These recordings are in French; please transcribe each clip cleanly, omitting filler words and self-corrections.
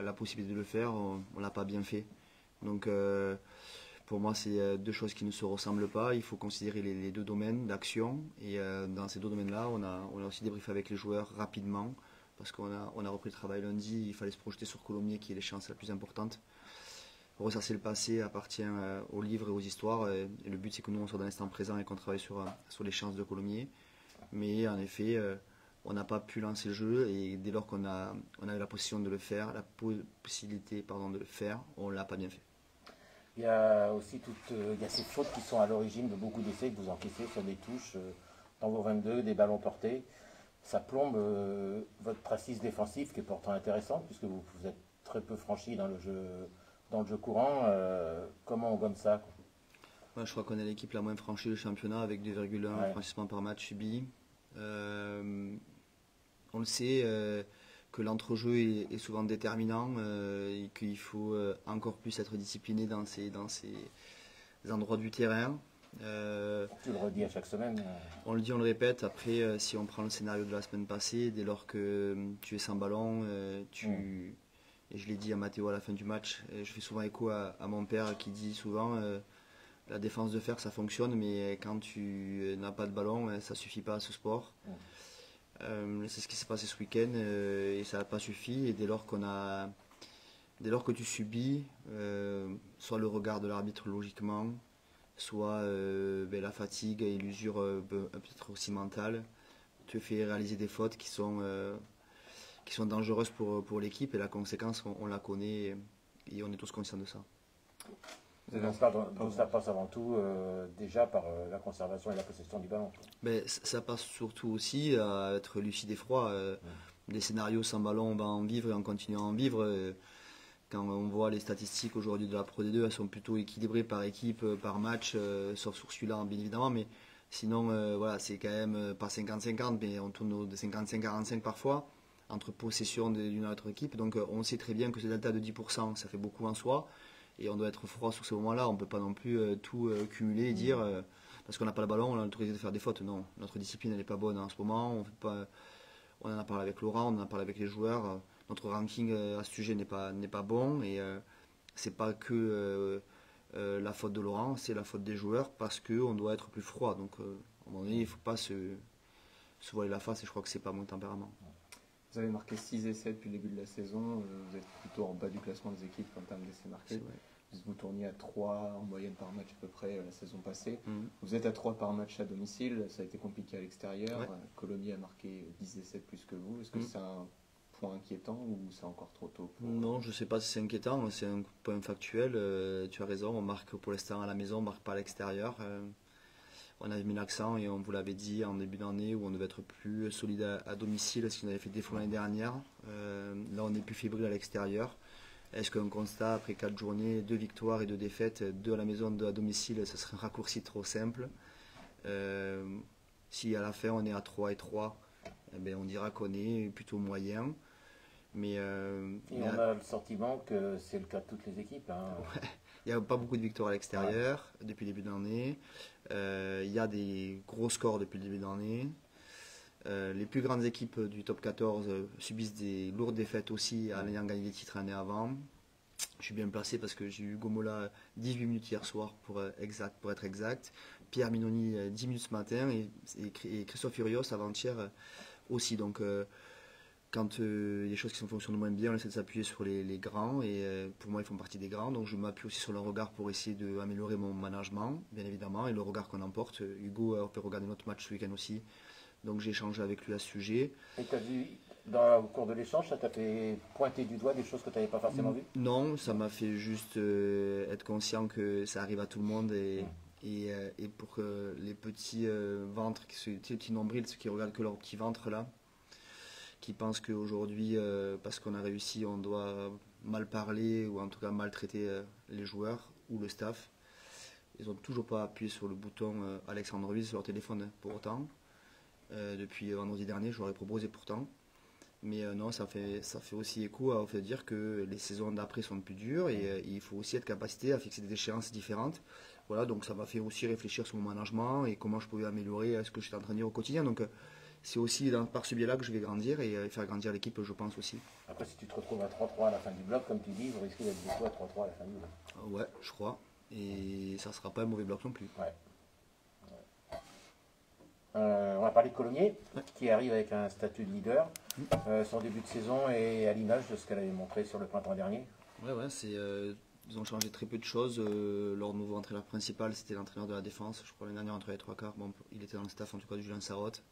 La possibilité de le faire, on ne l'a pas bien fait. Donc pour moi, c'est deux choses qui ne se ressemblent pas. Il faut considérer les deux domaines d'action. Et dans ces deux domaines-là, on a aussi débriefé avec les joueurs rapidement. Parce qu'on a repris le travail lundi, il fallait se projeter sur Colomiers qui est l'échéance la plus importante. Ressasser le passé appartient aux livres et aux histoires. Et le but, c'est que nous, on soit dans l'instant présent et qu'on travaille sur l'échéance de Colomiers. Mais en effet, on n'a pas pu lancer le jeu et dès lors on a eu la possibilité de le faire, de le faire, on ne l'a pas bien fait. Il y a aussi il y a ces fautes qui sont à l'origine de beaucoup d'essais que vous encaissez sur des touches dans vos 22, des ballons portés. Ça plombe votre assise défensive qui est pourtant intéressante puisque vous êtes très peu franchi dans le jeu courant. Comment on gomme ça, quoi? Ouais, je crois qu'on est l'équipe la moins franchie du championnat avec 2,1 franchissements par match subi. On le sait que l'entrejeu est souvent déterminant et qu'il faut encore plus être discipliné dans ces endroits du terrain. Tu le redis à chaque semaine. On le dit, on le répète. Après, si on prend le scénario de la semaine passée, dès lors que tu es sans ballon, et je l'ai dit à Mathéo à la fin du match, je fais souvent écho à mon père qui dit souvent la défense de fer ça fonctionne, mais quand tu n'as pas de ballon, ça suffit pas à ce sport. C'est ce qui s'est passé ce week-end et ça n'a pas suffi. Et dès lors que tu subis, soit le regard de l'arbitre logiquement, soit la fatigue et l'usure peut-être aussi mentale, te fait réaliser des fautes qui sont dangereuses pour l'équipe et la conséquence on la connaît et on est tous conscients de ça. Donc ça passe avant tout déjà par la conservation et la possession du ballon. Mais ça passe surtout aussi à être lucide et froid. Des scénarios sans ballon, on va en vivre et on continue à en vivre. Quand on voit les statistiques aujourd'hui de la Pro D2, elles sont plutôt équilibrées par équipe, par match, sauf sur celui-là bien évidemment. Mais sinon, voilà, c'est quand même pas 50-50, mais on tourne de 55-45 parfois entre possession d'une autre équipe. Donc on sait très bien que ce delta de 10%, ça fait beaucoup en soi. Et on doit être froid sur ce moment-là. On ne peut pas non plus tout cumuler et dire parce qu'on n'a pas le ballon, on a l'autorisation de faire des fautes. Non, notre discipline elle n'est pas bonne en ce moment. On en a parlé avec Laurent, on en a parlé avec les joueurs. Notre ranking à ce sujet n'est pas bon et c'est pas que la faute de Laurent, c'est la faute des joueurs parce qu'on doit être plus froid. Donc à un moment donné, il ne faut pas se voiler la face et je crois que c'est pas mon tempérament. Vous avez marqué 6 essais depuis le début de la saison, vous êtes plutôt en bas du classement des équipes en termes d'essais marqués. Vous tourniez à 3 en moyenne par match à peu près la saison passée. Vous êtes à 3 par match à domicile, ça a été compliqué à l'extérieur. Ouais. Colomiers a marqué 10 essais de plus que vous. Est-ce que c'est un point inquiétant ou c'est encore trop tôt Non, je ne sais pas si c'est inquiétant, c'est un point factuel. Tu as raison, on marque pour l'instant à la maison, on ne marque pas à l'extérieur. On avait mis l'accent et on vous l'avait dit en début d'année où on devait être plus solide à domicile, ce qu'on avait fait défaut l'année dernière. Là, on est plus fébrile à l'extérieur. Est-ce qu'un constat après 4 journées, 2 victoires et 2 défaites, 2 à la maison, 2 à domicile, ça serait un raccourci trop simple? Si à la fin on est à 3 et 3, eh bien, on dira qu'on est plutôt moyen. Mais on a le sentiment que c'est le cas de toutes les équipes. Hein. Ouais. Il n'y a pas beaucoup de victoires à l'extérieur depuis le début de l'année. Il y a des gros scores depuis le début de l'année. Les plus grandes équipes du top 14 subissent des lourdes défaites aussi en ayant gagné des titres l'année avant. Je suis bien placé parce que j'ai eu Hugo Mola 18 minutes hier soir pour être exact. Pierre Minoni 10 minutes ce matin et Christophe Furios avant-hier aussi. Donc quand il y a des choses qui fonctionnent moins bien, on essaie de s'appuyer sur les grands et pour moi ils font partie des grands, donc je m'appuie aussi sur leur regard pour essayer d'améliorer mon management, bien évidemment, et le regard qu'on emporte. Hugo a fait regarder notre match ce week-end aussi, donc j'ai échangé avec lui à ce sujet. Et tu as vu, au cours de l'échange, ça t'a fait pointer du doigt des choses que tu n'avais pas forcément vues? Non, ça m'a fait juste être conscient que ça arrive à tout le monde et pour que les petits ventres, les petits nombrils, ceux qui regardent que leur petit ventre là, qui pensent qu'aujourd'hui, parce qu'on a réussi, on doit mal parler ou en tout cas maltraiter les joueurs ou le staff. Ils n'ont toujours pas appuyé sur le bouton Alexandre Ruiz sur leur téléphone pour autant. Depuis vendredi dernier, je leur ai proposé pourtant. Mais non, ça fait aussi écho à fait dire que les saisons d'après sont plus dures et il faut aussi être capacité à fixer des échéances différentes. Voilà, donc ça m'a fait aussi réfléchir sur mon management et comment je pouvais améliorer ce que j'étais en train de dire au quotidien. Donc c'est aussi par ce biais-là que je vais grandir et faire grandir l'équipe, je pense aussi. Après, si tu te retrouves à 3-3 à la fin du bloc, comme tu dis, vous risquez d'être beaucoup à 3-3 à la fin du bloc. Ouais, je crois. Et ça sera pas un mauvais bloc non plus. Ouais. On va parler de Colomiers, qui arrive avec un statut de leader. Son début de saison est à l'image de ce qu'elle avait montré sur le printemps dernier. Ouais, ils ont changé très peu de choses. Leur nouveau entraîneur principal, c'était l'entraîneur de la défense. Je crois l'année dernière, entre les trois quarts. Bon, il était dans le staff en tout cas du Julien Sarraute.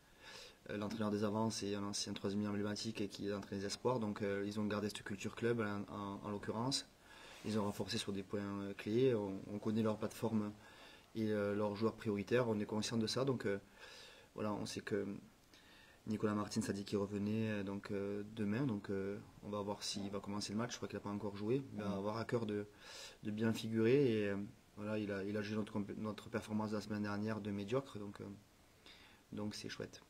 L'entraîneur des avants, c'est un ancien troisième emblématique et qui entraîne les espoirs. Donc ils ont gardé cette culture club en l'occurrence. Ils ont renforcé sur des points clés. On connaît leur plateforme et leurs joueurs prioritaires. On est conscient de ça. Donc voilà, on sait que Nicolas Martins a dit qu'il revenait demain. Donc on va voir s'il va commencer le match. Je crois qu'il n'a pas encore joué. Il va avoir à cœur de bien figurer. Et voilà, il a jugé notre performance de la semaine dernière de médiocre. Donc c'est chouette.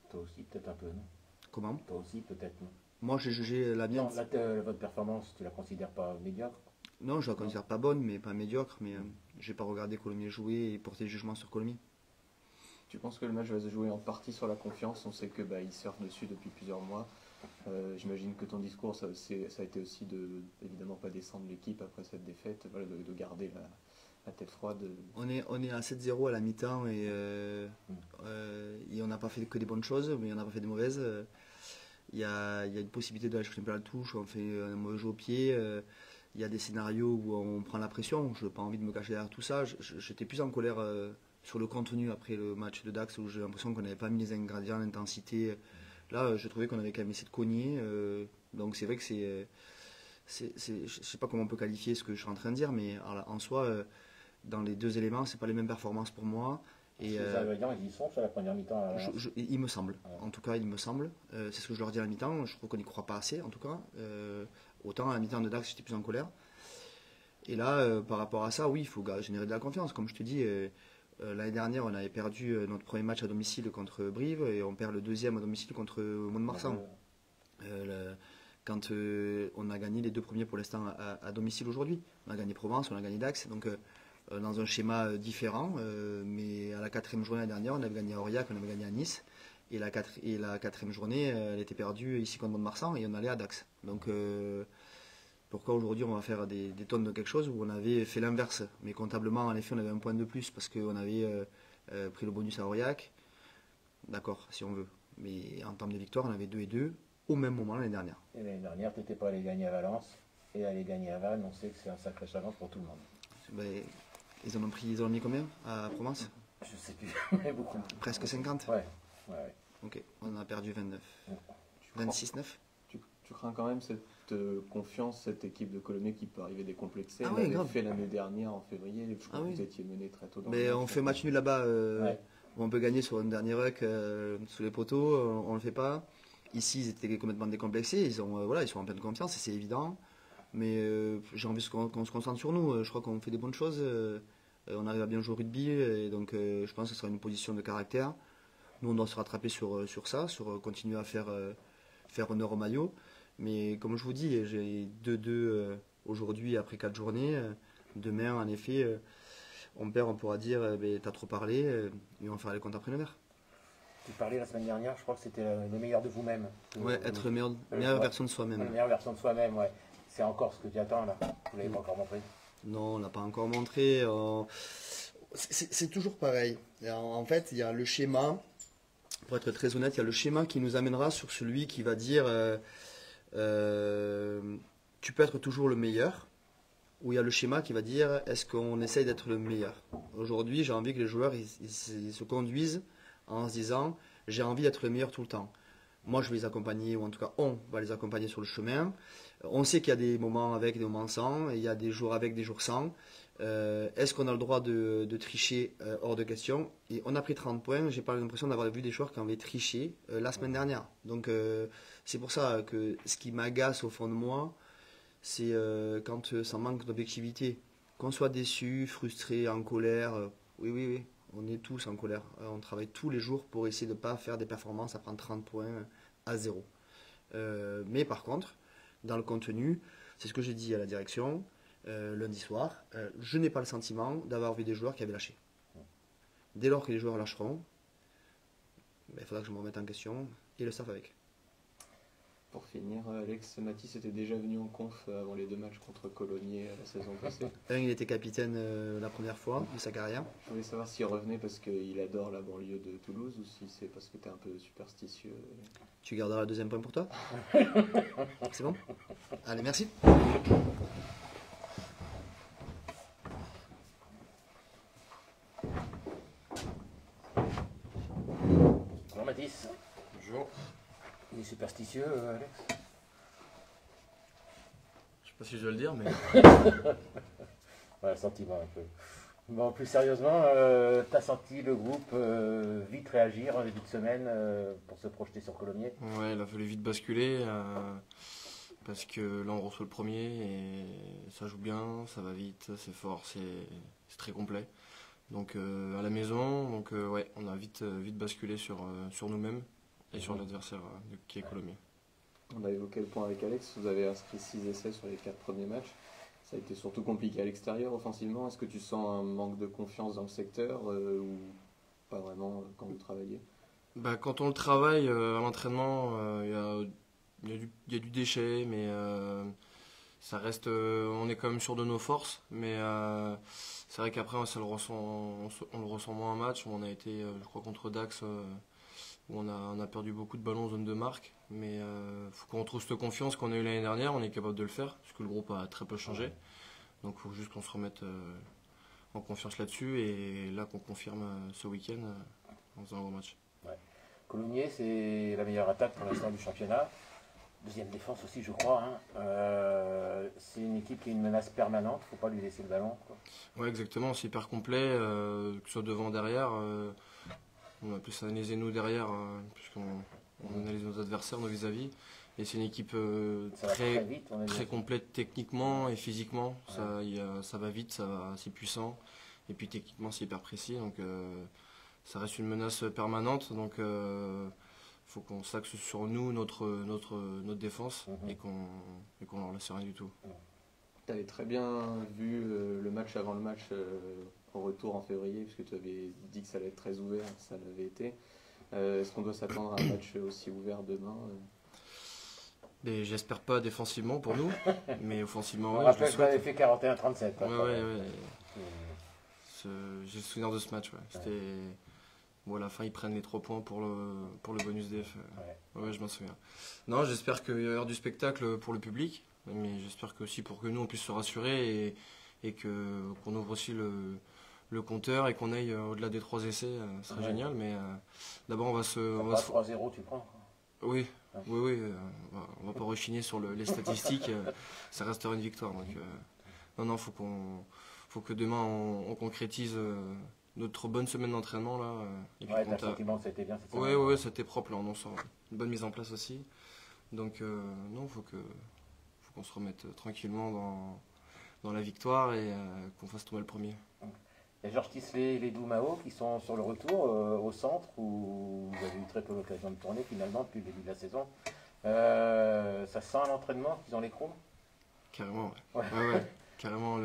Toi aussi, peut-être un peu, non? Comment? Toi aussi, peut-être, non? Moi, j'ai jugé la mienne. Non, votre performance, tu la considères pas médiocre? Non, je la considère pas bonne, mais pas médiocre. Mais j'ai pas regardé Colomiers jouer et porter jugement sur Colomiers. Tu penses que le match va se jouer en partie sur la confiance? On sait que il surfe dessus depuis plusieurs mois. J'imagine que ton discours, ça a été aussi de évidemment pas descendre l'équipe après cette défaite, voilà, de garder la tête froide. On est à 7-0 à la mi-temps et on n'a pas fait que des bonnes choses, mais on n'a pas fait des mauvaises. Il y a une possibilité de aller chercher un peu la touche, on fait un mauvais jeu au pied. Il y a des scénarios où on prend la pression. Je n'ai pas envie de me cacher derrière tout ça. J'étais plus en colère sur le contenu après le match de Dax où j'ai l'impression qu'on n'avait pas mis les ingrédients, l'intensité. Là, je trouvais qu'on avait quand même essayé de cogner. Donc c'est vrai que je ne sais pas comment on peut qualifier ce que je suis en train de dire, mais en soi, dans les deux éléments, c'est pas les mêmes performances pour moi. Et les ingrédients, ils y sont sur la première mi-temps. Il me semble. Ouais. En tout cas, il me semble. C'est ce que je leur dis à la mi-temps. Je trouve qu'on n'y croit pas assez, en tout cas. Autant à la mi-temps de Dax, j'étais plus en colère. Et là, par rapport à ça, oui, il faut générer de la confiance. Comme je te dis, l'année dernière, on avait perdu notre premier match à domicile contre Brive et on perd le deuxième à domicile contre Mont-de-Marsan. Quand on a gagné les deux premiers pour l'instant à domicile aujourd'hui. On a gagné Provence, on a gagné Dax. Donc, dans un schéma différent, mais à la quatrième journée dernière, on avait gagné à Aurillac, on avait gagné à Nice, et la quatrième journée, elle était perdue ici contre Mont-de-Marsan, et on allait à Dax. Donc pourquoi aujourd'hui on va faire des tonnes de quelque chose où on avait fait l'inverse, mais comptablement, en effet, on avait un point de plus parce qu'on avait pris le bonus à Aurillac, d'accord, si on veut, mais en termes de victoire, on avait 2 et 2 au même moment l'année dernière. Et l'année dernière, tu n'étais pas allé gagner à Valence, et aller gagner à Vannes, on sait que c'est un sacré challenge pour tout le monde. Ils en ont mis combien à Provence? Je sais plus, mais beaucoup. Presque 50? Ouais. Ok, on a perdu 29. 26-9. Tu crains quand même cette confiance, cette équipe de Colomiers qui peut arriver décomplexée? Ah oui, grave. Fait l'année dernière en février, je crois que vous étiez mené très tôt dans mais le match. on fait match nul là-bas, on peut gagner sur un dernier ruck sous les poteaux, on le fait pas. Ici, ils étaient complètement décomplexés, ils sont en pleine confiance et c'est évident. Mais j'ai envie qu'on se concentre sur nous. Je crois qu'on fait des bonnes choses. On arrive à bien jouer au rugby. Et donc, je pense que ce sera une position de caractère. Nous, on doit se rattraper sur ça, sur continuer à faire honneur au maillot. Mais comme je vous dis, j'ai 2-2 aujourd'hui après 4 journées. Demain, en effet, on perd, on pourra dire t'as trop parlé. Et on fera les comptes après le verre. Tu parlais la semaine dernière, je crois que c'était le meilleur de vous-même. Ouais, être la meilleure version de soi-même. La meilleure version de soi-même, ouais. C'est encore ce que tu attends là. Vous ne l'avez pas encore montré? Non, on ne l'a pas encore montré. C'est toujours pareil. En fait, il y a le schéma, pour être très honnête, il y a le schéma qui nous amènera sur celui qui va dire tu peux être toujours le meilleur, ou il y a le schéma qui va dire est-ce qu'on essaye d'être le meilleur. Aujourd'hui, j'ai envie que les joueurs ils se conduisent en se disant j'ai envie d'être le meilleur tout le temps. Moi, je vais les accompagner, ou en tout cas, on va les accompagner sur le chemin. On sait qu'il y a des moments avec, des moments sans, et il y a des jours avec, des jours sans. Est-ce qu'on a le droit de tricher hors de question? Et on a pris 30 points, j'ai pas l'impression d'avoir vu des joueurs qui avaient triché la semaine dernière. Donc, c'est pour ça que ce qui m'agace au fond de moi, c'est quand ça manque d'objectivité. Qu'on soit déçu, frustré, en colère, oui. On est tous en colère. On travaille tous les jours pour essayer de ne pas faire des performances à prendre 30 points à 0. Mais par contre, dans le contenu, c'est ce que j'ai dit à la direction lundi soir, je n'ai pas le sentiment d'avoir vu des joueurs qui avaient lâché. Dès lors que les joueurs lâcheront, il faudra que je me remette en question et le staff avec. Pour finir, Alex, Mathis était déjà venu en conf avant les 2 matchs contre Colomiers la saison passée. Il était capitaine la première fois de sa carrière. Je voulais savoir s'il revenait parce qu'il adore la banlieue de Toulouse ou si c'est parce que tu es un peu superstitieux. Tu garderas le 2e point pour toi? C'est bon? Allez, merci. Bonjour Mathis. Bonjour. Il est superstitieux, Alex? Je sais pas si je dois le dire, mais Ouais, sentiment un peu. Bon, plus sérieusement, t'as senti le groupe vite réagir en début de semaine pour se projeter sur Colomiers? ouais, il a fallu vite basculer parce que là on reçoit le premier et ça joue bien, ça va vite, c'est fort, c'est très complet. Donc à la maison, donc ouais, on a vite basculé sur nous-mêmes et sur l'adversaire qui est Colomiers. On a évoqué le point avec Alex, vous avez inscrit 6 essais sur les 4 premiers matchs. Ça a été surtout compliqué à l'extérieur offensivement. Est-ce que tu sens un manque de confiance dans le secteur ou pas vraiment quand vous travaillez? Bah, quand on le travaille à l'entraînement, il y a du déchet, mais ça reste, on est quand même sûr de nos forces. Mais c'est vrai qu'après, on le ressent moins en match. On a été, je crois, contre Dax, où on a perdu beaucoup de ballons en zone de marque. Mais faut qu'on retrouve cette confiance qu'on a eue l'année dernière. On est capable de le faire, parce que le groupe a très peu changé. Donc il faut juste qu'on se remette en confiance là-dessus. Et là, qu'on confirme ce week-end en faisant un gros match. Colomiers, c'est la meilleure attaque pour l'instant du championnat. Deuxième défense aussi, je crois. C'est une équipe qui est une menace permanente. Il ne faut pas lui laisser le ballon, quoi. Ouais, exactement. C'est hyper complet, que ce soit devant, derrière. On va plus analyser nous derrière, puisqu'on analyse nos adversaires, nos vis-à-vis. Et c'est une équipe Ça va très vite, on a très dit. complète techniquement et physiquement. Ça va vite, c'est puissant. Et puis techniquement, c'est hyper précis. Donc ça reste une menace permanente. Donc faut qu'on s'axe sur nous, notre défense, et qu'on leur laisse rien du tout. Tu avais très bien vu le match avant le match au retour en février, puisque tu avais dit que ça allait être très ouvert, ça l'avait été. Est-ce qu'on doit s'attendre à un match aussi ouvert demain Et j'espère pas défensivement pour nous, mais offensivement, On ouais, je le rappelle que vous avez souhaite. fait 41-37. Ouais. J'ai le souvenir de ce match. Ouais. C'était... Bon, à la fin, ils prennent les 3 points pour le bonus DF. Ouais, je m'en souviens. Non, j'espère qu'il va y avoir du spectacle pour le public, mais j'espère que aussi pour que nous, on puisse se rassurer et qu'on ouvre aussi le compteur et qu'on aille au-delà des 3 essais. Ce serait génial, mais d'abord, on va se... 3-0, tu prends, quoi. Oui, on va pas rechigner sur les statistiques, ça restera une victoire. Donc, non, faut que demain on concrétise notre bonne semaine d'entraînement là. Et puis Ouais, t'as le sentiment que ça a été bien cette semaine. Ouais, c'était propre là, on sent une bonne mise en place aussi. Donc non, faut qu'on se remette tranquillement dans la victoire et qu'on fasse tomber le premier. Il y a Georges Tisley et les Doumao qui sont sur le retour au centre où vous avez eu très peu l'occasion de tourner finalement depuis le début de la saison. Ça se sent à l'entraînement qu'ils ont les crocs? Carrément, ouais. Ouais. Carrément,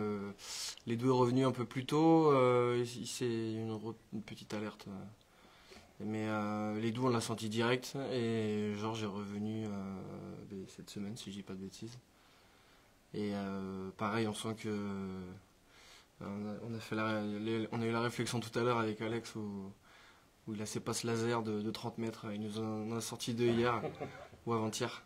les deux revenus un peu plus tôt, c'est une petite alerte. Mais les deux, on l'a senti direct et Georges est revenu cette semaine, si je dis pas de bêtises. Et pareil, on sent que on a eu la réflexion tout à l'heure avec Alex où il a ses passes laser de 30 mètres. Il nous en a sorti 2 hier ou avant-hier.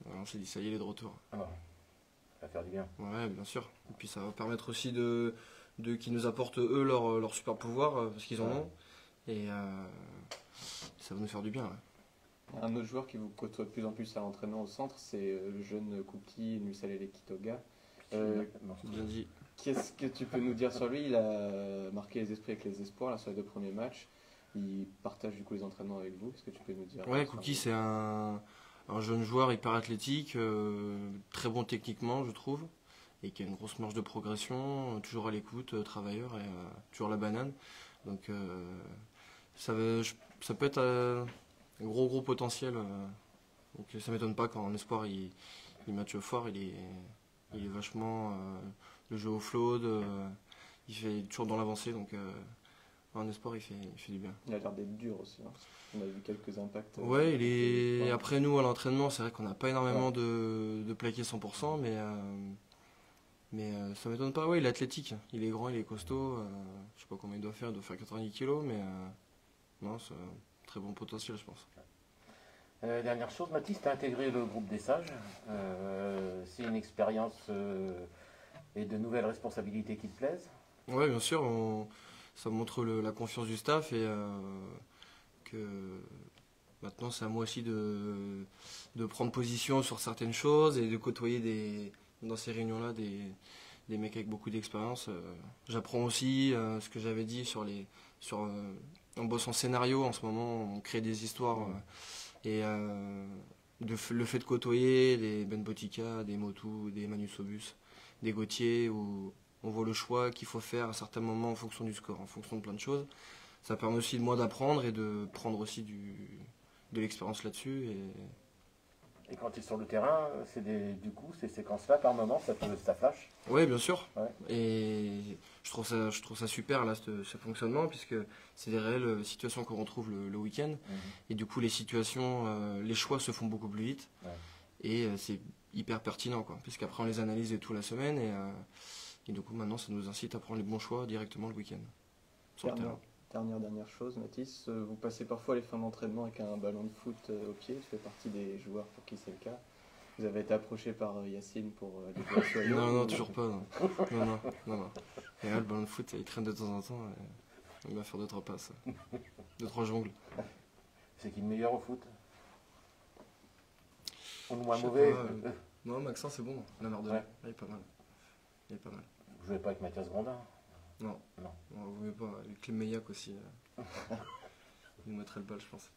Alors on s'est dit, ça y est, il est de retour. Ça va faire du bien. Ouais, bien sûr. Et puis ça va permettre aussi qu'ils nous apportent eux leur super pouvoir, parce qu'ils en ont. Et ça va nous faire du bien. Ouais. Un autre joueur qui vous côtoie de plus en plus à l'entraînement au centre, c'est le jeune Cookie Nusalele Kitoga. Bien dit. Qu'est-ce que tu peux nous dire sur lui? Il a marqué les esprits avec les espoirs là, sur les 2 premiers matchs. Il partage du coup les entraînements avec vous. Qu'est-ce que tu peux nous dire? Ouais, Cookie, c'est un jeune joueur hyper athlétique, très bon techniquement, je trouve, et qui a une grosse marge de progression, toujours à l'écoute, travailleur et toujours la banane. Donc ça peut être un gros potentiel. Donc ça m'étonne pas quand en espoir il match fort, il est vachement le jeu au float, il fait toujours dans l'avancée, donc Un sport, il fait du bien. Il a l'air d'être dur aussi. Hein. On a vu quelques impacts. Ouais, après nous, à l'entraînement, c'est vrai qu'on n'a pas énormément de plaqués 100%, mais ça m'étonne pas. Ouais, il est athlétique. Il est grand, il est costaud. Je sais pas combien il doit faire 90 kilos, mais non, c'est un très bon potentiel, je pense. Dernière chose, Mathis, tu as intégré le groupe des sages. C'est une expérience et de nouvelles responsabilités qui te plaisent? Ouais, bien sûr, ça montre la confiance du staff et que maintenant c'est à moi aussi de prendre position sur certaines choses et de côtoyer dans ces réunions-là des mecs avec beaucoup d'expérience. J'apprends aussi ce que j'avais dit en bossant scénario. En ce moment, on crée des histoires et le fait de côtoyer des Ben Botica, des Motu, des Manu Sobus, des Gauthier, où on voit le choix qu'il faut faire à certains moments en fonction du score, en fonction de plein de choses. Ça permet aussi de moi d'apprendre et de prendre aussi de l'expérience là-dessus. Et quand tu es sur le terrain, du coup, ces séquences-là, par moment, ça flash? Oui, bien sûr. Ouais. Et je trouve ça super, là, ce fonctionnement, puisque c'est des réelles situations qu'on retrouve le week-end. Et du coup, les choix se font beaucoup plus vite. Ouais. Et c'est hyper pertinent, quoi, puisqu'après, on les analyse et tout la semaine. Et du coup, maintenant, ça nous incite à prendre les bons choix directement le week-end. Sur le terrain. Dernière chose, Mathis, vous passez parfois les fins d'entraînement avec un ballon de foot au pied, tu fais partie des joueurs pour qui c'est le cas. Vous avez été approché par Yacine pour aller jouer à Soyo? Non, toujours pas. Non. Et là, le ballon de foot, il traîne de temps en temps. Et il va faire 2-3 passes. 2-3 jongles. C'est qui le meilleur au foot? Ou le moins Je sais mauvais? pas, non, Maxence, c'est bon. La merde de Ouais. il est pas mal. Vous jouez pas avec Mathias Grondin? Non. Vous ne pas. Avec Clem Meillac aussi. Il nous mettrait le bal, je pense.